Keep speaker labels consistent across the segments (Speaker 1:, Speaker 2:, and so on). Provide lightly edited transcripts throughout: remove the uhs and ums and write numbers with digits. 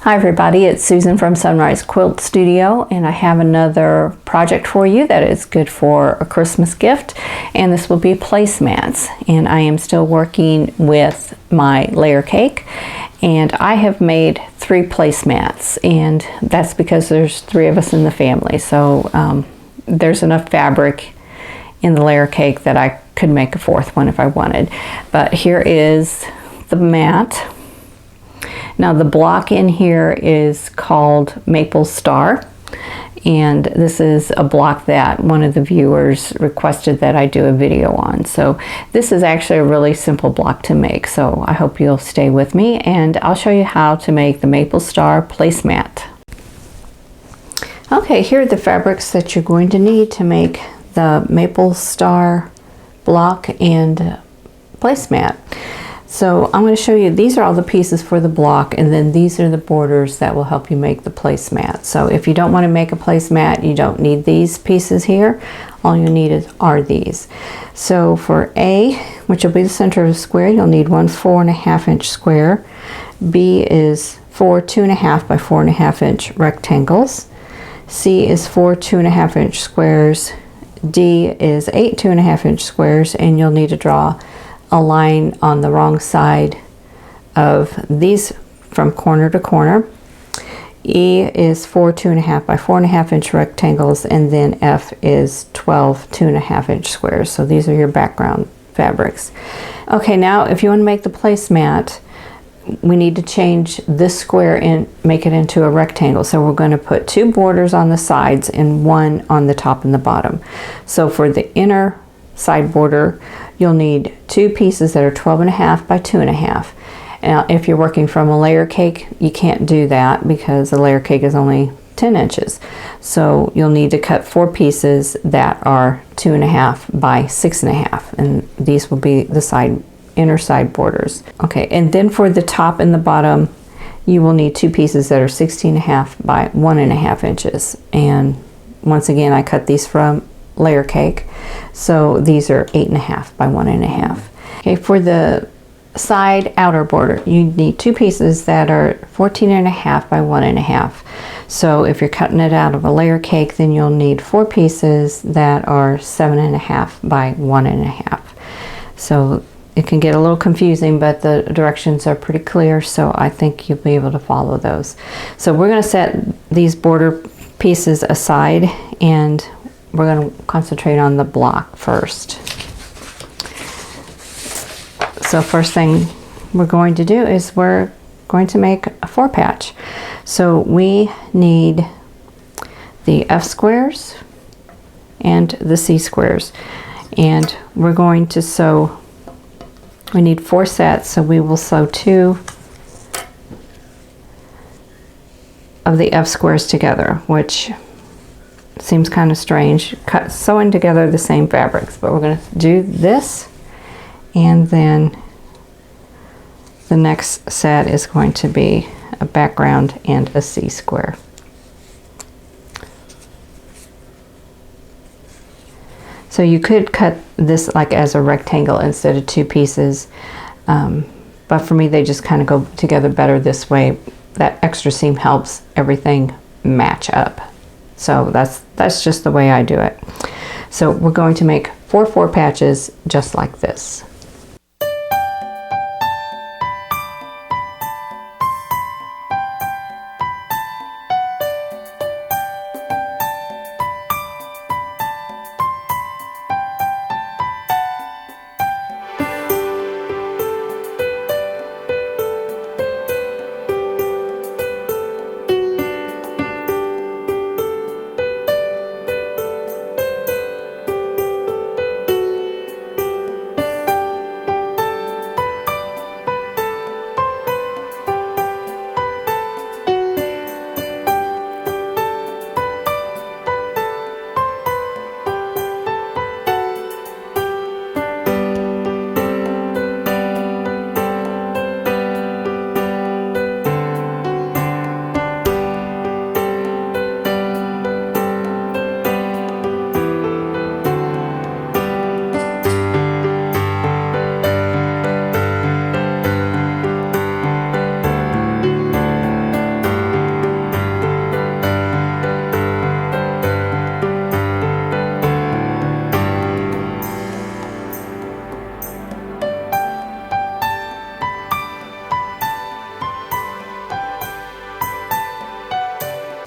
Speaker 1: Hi everybody, it's Susan from Sunrise Quilt Studio, and I have another project for you that is good for a Christmas gift, and this will be placemats. And I am still working with my layer cake, and I have made 3 placemats, and that's because there's 3 of us in the family, so there's enough fabric in the layer cake that I could make a 4th one if I wanted. But here is the mat. Now the block in here is called Maple Star, and this is a block that one of the viewers requested that I do a video on. So this is actually a really simple block to make, so I hope you'll stay with me and I'll show you how to make the Maple Star placemat. Okay, here are the fabrics that you're going to need to make the Maple Star block and placemat. So I'm going to show you, these are all the pieces for the block, and then these are the borders that will help you make the placemat. So if you don't want to make a placemat, you don't need these pieces here. All you need are these. So for A, which will be the center of the square, you'll need 1 4.5 inch square. B is 4 2.5 by 4.5 inch rectangles. C is 4 2.5 inch squares. D is 8 2.5 inch squares, and you'll need to draw a line on the wrong side of these from corner to corner. E is 4 2.5 by 4.5 inch rectangles, and then F is 12 2.5 inch squares. So these are your background fabrics. Okay, now if you want to make the placemat, we need to change this square and make it into a rectangle. So we're going to put 2 borders on the sides and 1 on the top and the bottom. So for the inner side border, you'll need 2 pieces that are 12.5 by 2.5. Now if you're working from a layer cake, you can't do that because the layer cake is only 10 inches. So you'll need to cut 4 pieces that are 2.5 by 6.5, and these will be the inner side borders. Okay, and then for the top and the bottom, you will need 2 pieces that are 16.5 by 1.5 inches. And once again, I cut these from layer cake, so these are 8.5 by 1.5. Okay, for the side outer border, you need 2 pieces that are 14.5 by 1.5. So if you're cutting it out of a layer cake, then you'll need 4 pieces that are 7.5 by 1.5. So it can get a little confusing, but the directions are pretty clear, so I think you'll be able to follow those. So we're going to set these border pieces aside, and we're going to concentrate on the block first. So first thing we're going to do is we're going to make a 4 patch. So we need the F squares and the C squares, and we're going to sew. We need 4 sets, so we will sew 2 of the F squares together, which seems kind of strange, sewing together the same fabrics, but we're going to do this, and then the next set is going to be a background and a C square. So you could cut this like as a rectangle instead of 2 pieces, but for me they just kind of go together better this way. That extra seam helps everything match up. So that's just the way I do it. So we're going to make 4 patches just like this.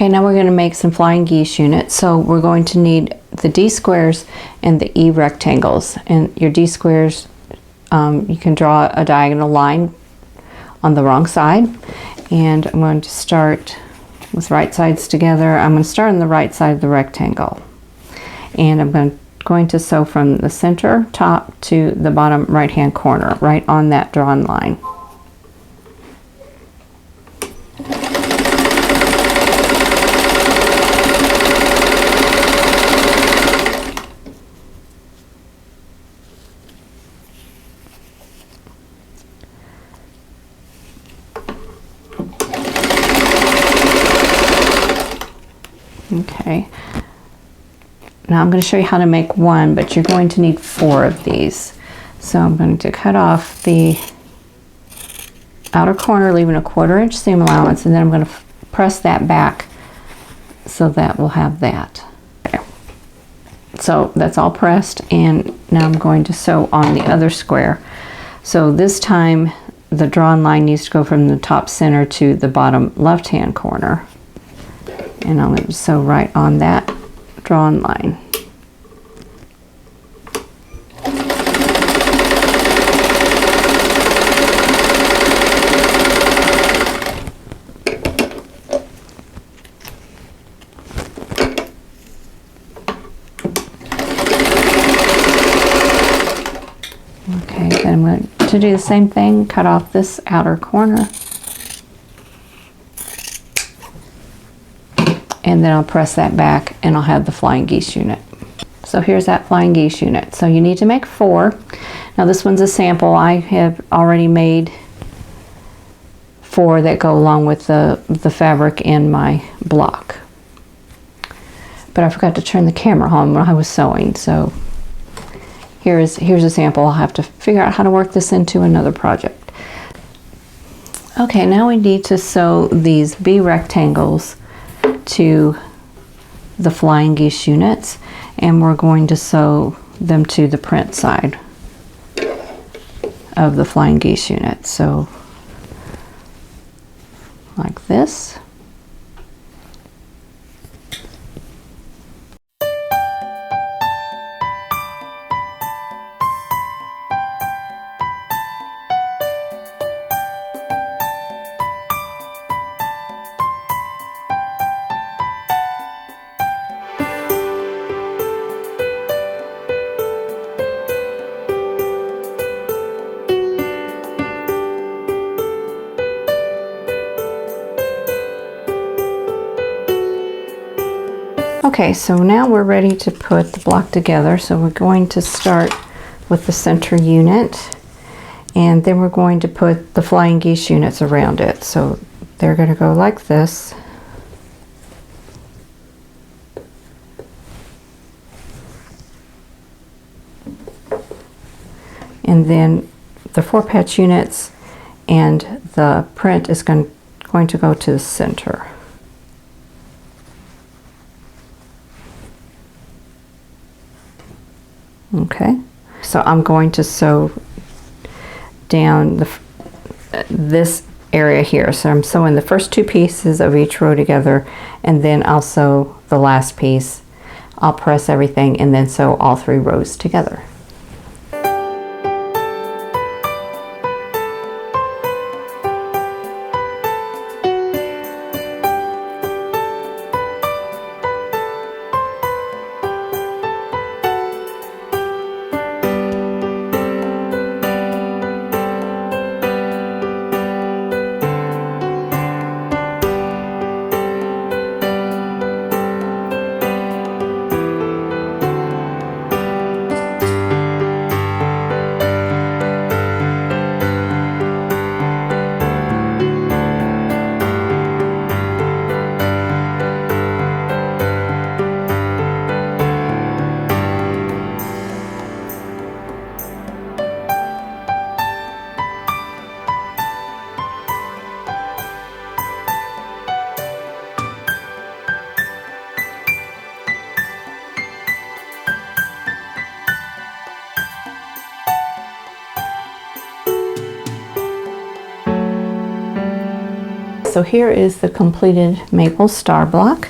Speaker 1: Okay, now we're going to make some flying geese units. So we're going to need the D squares and the E rectangles. And your D squares, you can draw a diagonal line on the wrong side. And I'm going to start with right sides together. I'm going to start on the right side of the rectangle. And I'm going to sew from the center top to the bottom right hand corner, right on that drawn line. Okay, now I'm going to show you how to make one, but you're going to need 4 of these. So I'm going to cut off the outer corner, leaving a 1/4 inch seam allowance, and then I'm going to press that back so that we'll have that. Okay. So that's all pressed, and now I'm going to sew on the other square. So this time the drawn line needs to go from the top center to the bottom left hand corner. And I'm going to sew right on that drawn line. Okay, then I'm going to do the same thing, cut off this outer corner. And then I'll press that back and I'll have the flying geese unit. So here's that flying geese unit. So you need to make 4. Now this one's a sample. I have already made 4 that go along with the fabric in my block. But I forgot to turn the camera on when I was sewing. So here's a sample. I'll have to figure out how to work this into another project. Okay, now we need to sew these B rectangles to the flying geese units, and we're going to sew them to the print side of the flying geese unit. So like this. Okay, so now we're ready to put the block together. So we're going to start with the center unit, and then we're going to put the flying geese units around it. So they're going to go like this. And then the 4-patch units and the print is going to go to the center. Okay, so I'm going to sew down this area here. So I'm sewing the first 2 pieces of each row together, and then I'll sew the last piece. I'll press everything and then sew all 3 rows together. so here is the completed maple star block.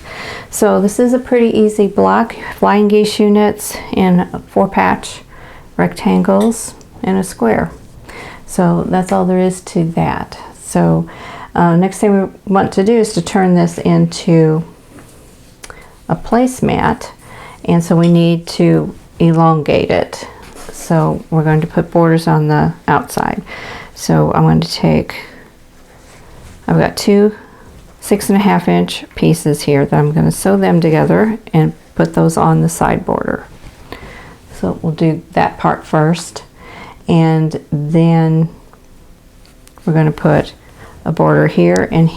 Speaker 1: So this is a pretty easy block. Flying geese units in 4-patch rectangles and a square. So that's all there is to that. So next thing we want to do is to turn this into a placemat, and so we need to elongate it. So we're going to put borders on the outside. So I'm going to take, I've got two 6.5 inch pieces here that I'm going to sew them together and put those on the side border. So we'll do that part first, and then we're going to put a border here, and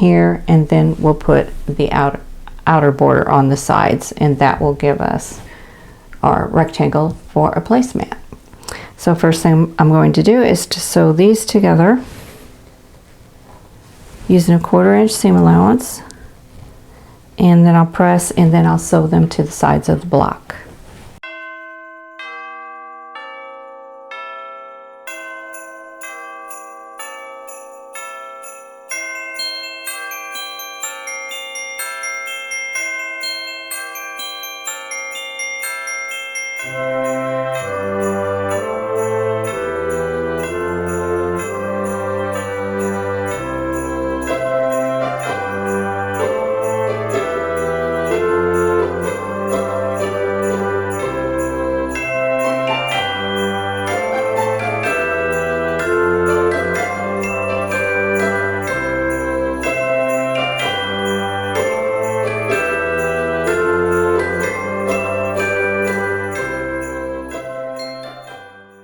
Speaker 1: then we'll put the outer border on the sides, and that will give us our rectangle for a placemat. So first thing I'm going to do is to sew these together using a 1/4 inch seam allowance, and then I'll press, and then I'll sew them to the sides of the block.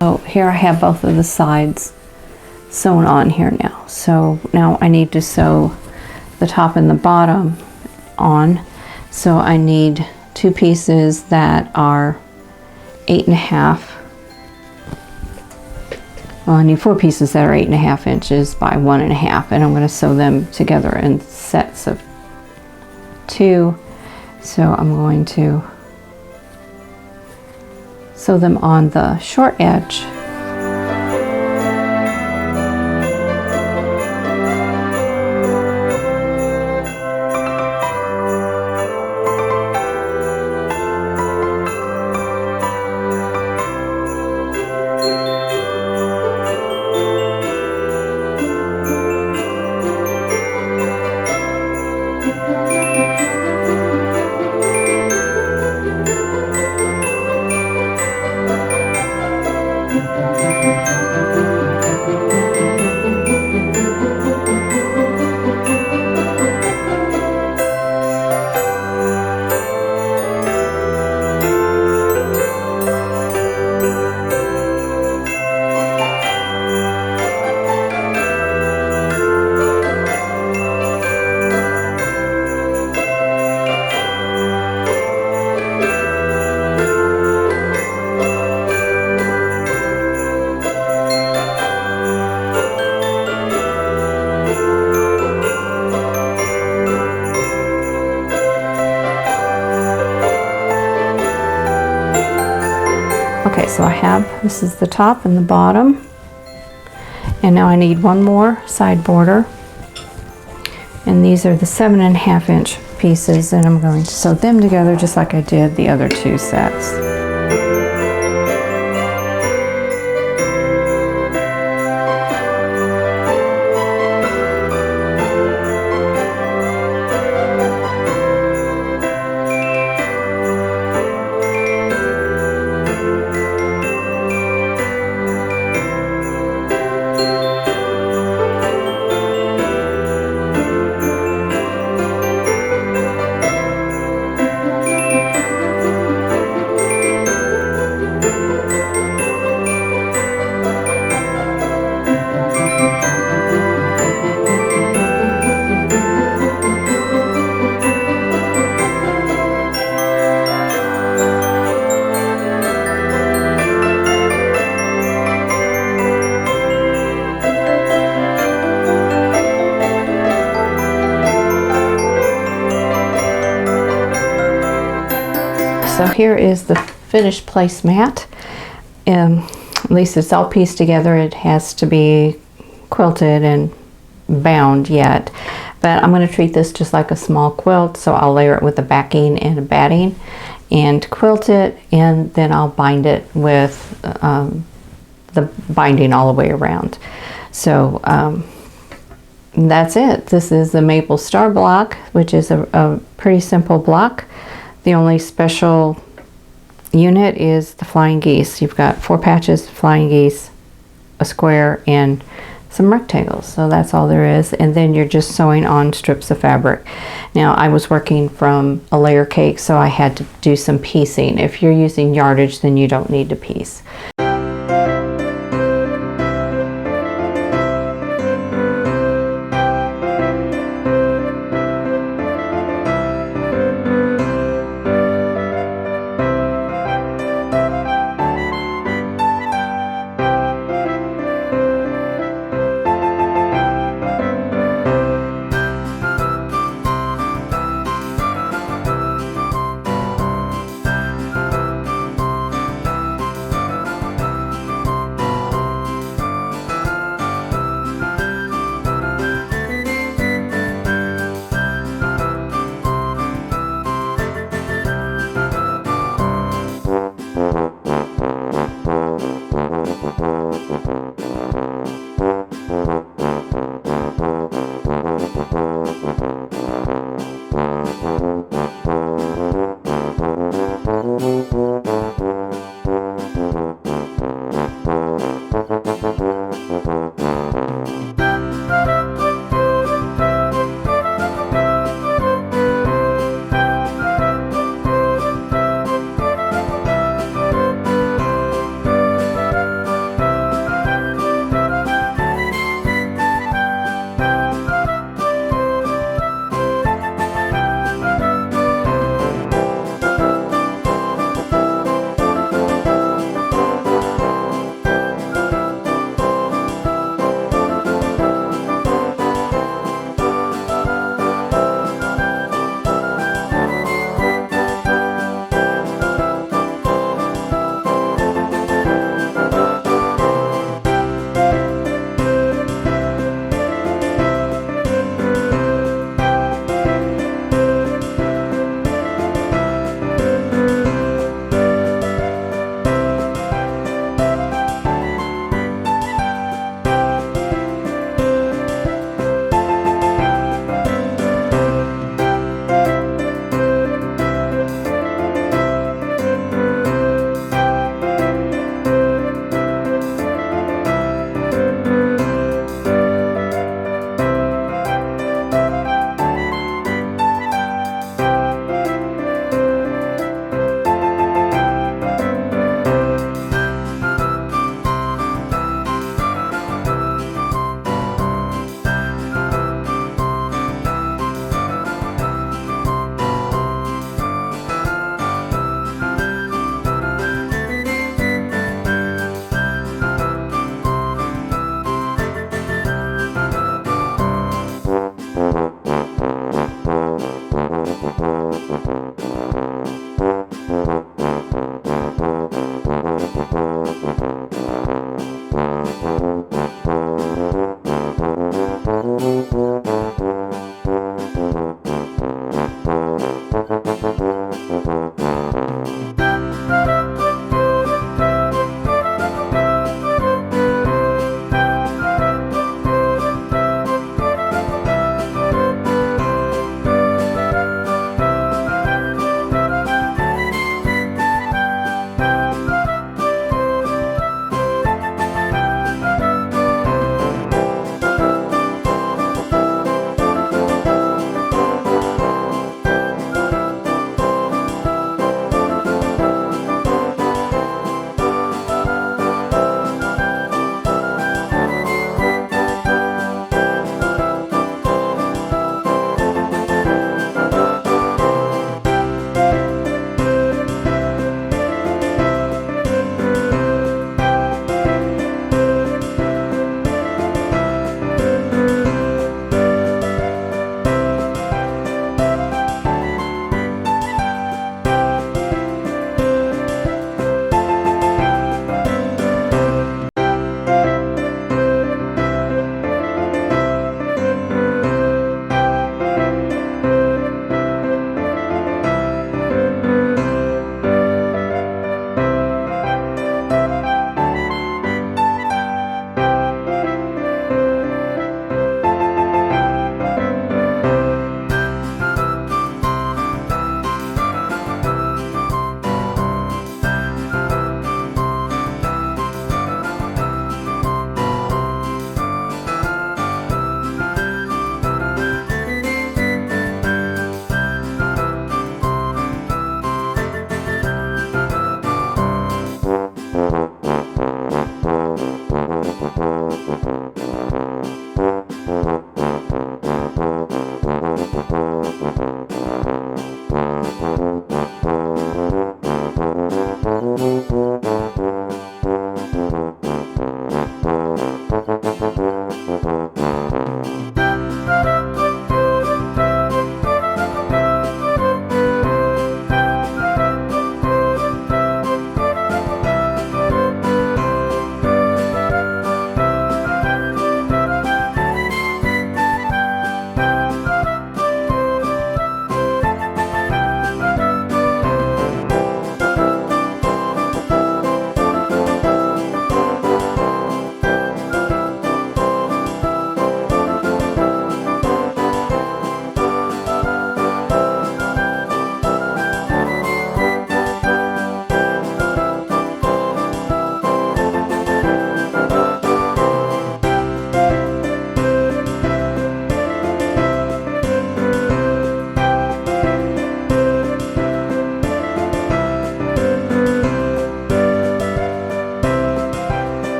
Speaker 1: So here I have both of the sides sewn on here now. So now I need to sew the top and the bottom on. So I need 2 pieces that are 8.5. Well, I need 4 pieces that are 8.5 inches by 1.5, and I'm going to sew them together in sets of 2. So I'm going to sew them on the short edge. Okay, so I have, this is the top and the bottom, and now I need one more side border, and these are the 7.5 inch pieces, and I'm going to sew them together just like I did the other 2 sets. So here is the finished placemat. At least it's all pieced together. It has to be quilted and bound yet. but I'm going to treat this just like a small quilt, so I'll layer it with the backing and a batting and quilt it, and then I'll bind it with the binding all the way around. So that's it. This is the maple star block, which is a pretty simple block. The only special unit is the flying geese. You've got 4 patches, flying geese, a square, and some rectangles. So that's all there is. And then you're just sewing on strips of fabric. Now, I was working from a layer cake, so I had to do some piecing. If you're using yardage, then you don't need to piece.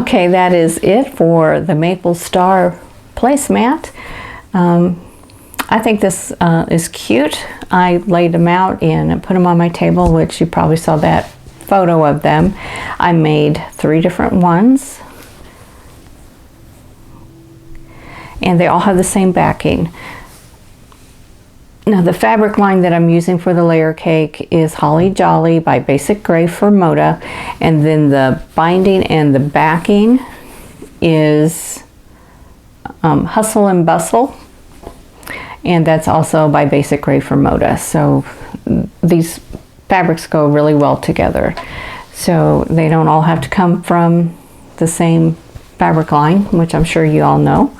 Speaker 1: Okay, that is it for the Maple Star placemat. I think this is cute. I laid them out and put them on my table, which you probably saw that photo of them. I made 3 different ones, and they all have the same backing. Now the fabric line that I'm using for the layer cake is Holly Jolly by Basic Gray for Moda, and then the binding and the backing is Hustle and Bustle, and that's also by Basic Gray for Moda. So these fabrics go really well together. So they don't all have to come from the same fabric line, which I'm sure you all know.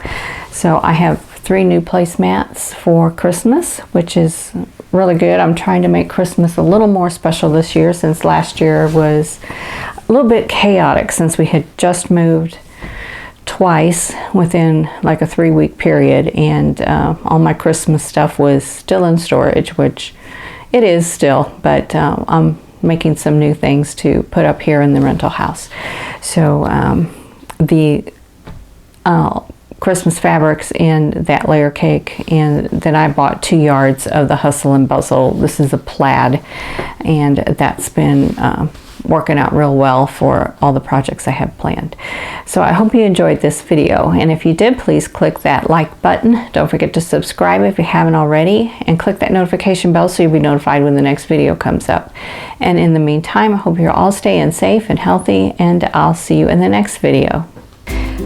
Speaker 1: So I have 3 new placemats for Christmas, which is really good. I'm trying to make Christmas a little more special this year, since last year was a little bit chaotic, since we had just moved twice within like a 3-week period, and all my Christmas stuff was still in storage, which it is still, but I'm making some new things to put up here in the rental house. So the Christmas fabrics in that layer cake, and then I bought 2 yards of the Hustle and Bustle. This is a plaid, and that's been working out real well for all the projects I have planned. So I hope you enjoyed this video, and if you did, please click that like button. Don't forget to subscribe if you haven't already, and click that notification bell so you'll be notified when the next video comes up. And in the meantime, I hope you're all staying safe and healthy, and I'll see you in the next video.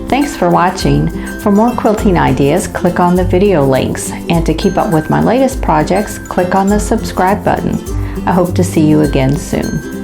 Speaker 1: Thanks for watching. For more quilting ideas, click on the video links, and to keep up with my latest projects, click on the subscribe button. I hope to see you again soon.